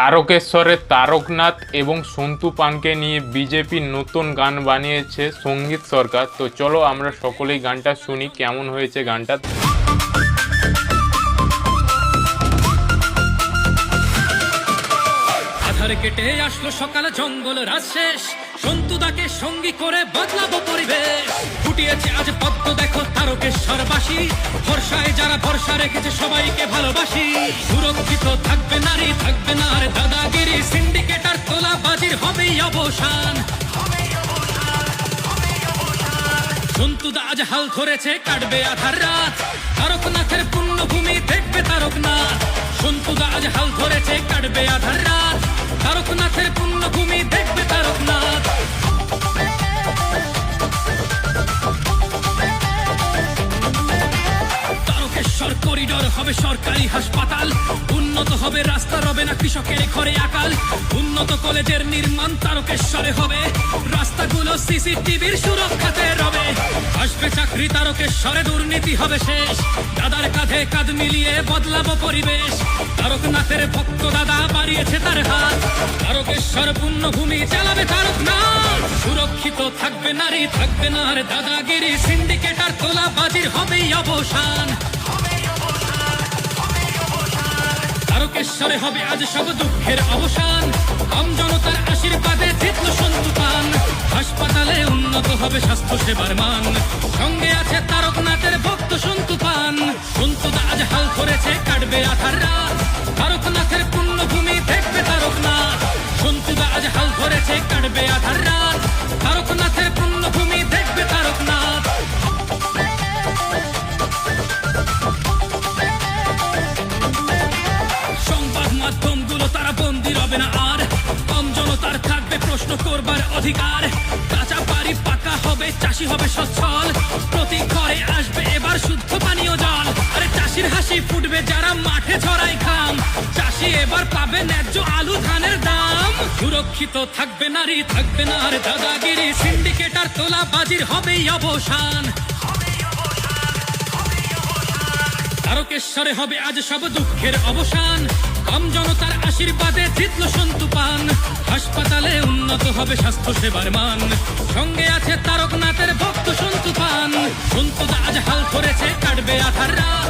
তারকেশ্বরে তারকনাথ এবং সন্তু পানকে নিয়ে বিজেপির নতুন গান বানিয়েছে সঙ্গীত সরকার। তো চলো আমরা সকলেই গানটা শুনি, কেমন হয়েছে গানটা। আধারে কেটে আসলো সকাল, জঙ্গল রাত শেষ, সন্তুদাকে সঙ্গী করে বদলাবো পরিবেশ। ফুটিয়েছে আজ পদ্ম দেখো তারকেশ্বরবাসী, ভরসায় যারা ভরসা রেখেছে সবাইকে ভালোবাসি। সুরক্ষিত থাকবে নারী, থাকবে না আর দাদাগিরি, সিন্ডিকেটার তোলা বাজির হবেই অবসান। সন্তুদা আজ হাল ধরেছে, কাটবে আধার রাত, তারকনাথের পুণ্যভূমি দেখবে তারকনাথ। সন্তুদা আজ হাল ধরেছে, কাটবে আধার রাত, তারকনাথের পুণ্যভূমি দেখবে তারকনাথ। তারকেশ্বর করিডোর হবে সরকারি হাসপাতাল, উন্নত হবে রাস্তা, রবে না কৃষকের ঘরে আকাল। উন্নত কলেজের নির্মাণ তারকেশ্বরে হবে, রাস্তাগুলো সিসিটিভির সুরক্ষাতে রবে। আসবে চাকরি তারকেশ্বরে, দুর্নীতি হবে শেষ, দাদার কাঁধে কাঁধ মিলিয়ে বদলাবো পরিবেশ। তারকনাথের ভক্ত দাদা বাড়িয়েছে তার হাত, তারকেশ্বর পুণ্যভূমি চালাবে তারকনাথ। সুরক্ষিত থাকবে নারী, থাকবে না আর দাদাগিরি, সিন্ডিকেটার তোলা বাজির হবেই অবসান। তারকেশ্বরে হবে আজ সব দুঃখের অবসান, আম জনতার আশীর্বাদে জিতল সন্তু পান। হাসপাতালে উন্নত হবে স্বাস্থ্য সেবার মান, সঙ্গে আছে তারকনাথের ভক্ত সন্তু পান। সন্তুদা আজ হাল ধরেছে, কাটবে আধার রাত, তারকনাথের পুণ্যভূমি দেখবে তারকনাথ। সন্তুদা আজ হাল ধরেছে, কাটবে আধার রাত, তারকনাথের পুণ্যভূমি দেখবে তারকনাথ। সংবাদ মাধ্যমগুলো তারা বন্দি রবে না আর, কম জনতার থাকবে প্রশ্ন করবার অধিকার। কাঁচা বাড়ি পাকা হবে, চাষি হবে সচ্ছল, প্রতি ঘরে আসবে এবার শুদ্ধ পানীয় জল। আরে চাষির হাসি ফুটবে যারা মাঠে ছড়ায় ঘাম, চাষি এবার পাবে ন্যায্য আলু ধানের দাম। সুরক্ষিত থাকবে নারী, থাকবে না আর দাদাগিরি, সিন্ডিকেটার তোলা বাজির হবেই অবসান। তারকেশ্বরে হবে আজ সব দুঃখের অবসান, আম জনতার আশীর্বাদে জিতল সন্তু পান। হাসপাতালে উন্নত হবে স্বাস্থ্য সেবার মান, সঙ্গে আছে তারকনাথের ভক্ত সন্তু পান। সন্তুদা আজ হাল ধরেছে, কাটবে আধার রাত,